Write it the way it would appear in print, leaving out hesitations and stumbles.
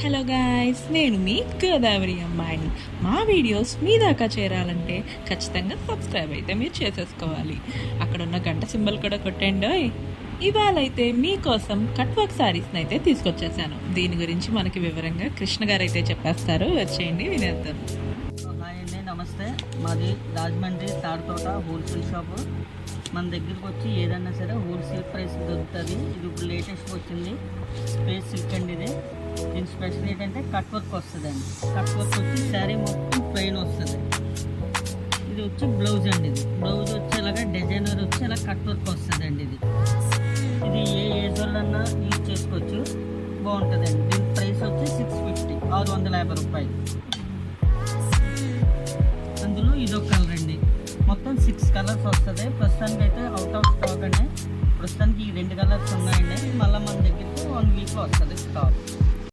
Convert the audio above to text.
Hello guys, నేను మీ గోదావరి అమ్మాయిని. మా వీడియోస్ మీ దాకా చేరాలంటే ఖచ్చితంగా సబ్స్క్రైబ్ అయితే మీరు చేసేసుకోవాలి. అక్కడ ఉన్న గంట సింబల్ కూడా కొట్టండి. ఇవాళ అయితే మీకోసం కట్ వర్క్ శారీస్ని అయితే తీసుకొచ్చేసాను. దీని గురించి మనకి వివరంగా కృష్ణ గారు అయితే చెప్పేస్తారు. వచ్చేయండి, వినేద్దాం. హాయ్ అండి, నమస్తే. మాది రాజమండ్రి తాడతోట హోల్సేల్ షాపు. మన దగ్గరికి వచ్చి ఏదన్నా సరే హోల్సేల్ ప్రైస్ దొరుకుతుంది. ఇది ఇప్పుడు లేటెస్ట్గా వచ్చింది స్పేస్ సిల్క్ అండి. దీని స్పెషల్ ఏంటంటే కట్ వర్క్ వస్తుందండి. కట్ వర్క్ వచ్చి శారీ మొత్తం ప్లెయిన్ వస్తుంది. ఇది వచ్చి బ్లౌజ్ అండి. ఇది బ్లౌజ్ వచ్చేలాగా డిజైనర్ వచ్చి ఇలా కట్ వర్క్ వస్తుందండి. ఇది ఏ ఏజ్ వాళ్ళన్నా యూజ్ చేసుకోవచ్చు, బాగుంటుందండి. దీని ప్రైస్ వచ్చి 650, 650 రూపాయలు. అందులో ఇదొక కలర్ అండి. మొత్తం 6 కలర్స్ వస్తుంది. ప్రస్తుతానికి అయితే అవుట్ ఆఫ్ స్టాక్ అండి. ప్రస్తుతానికి ఈ 2 కలర్స్ ఉన్నాయండి. మళ్ళీ మన దగ్గరికి 1 వీక్లో వస్తుంది స్టాక్.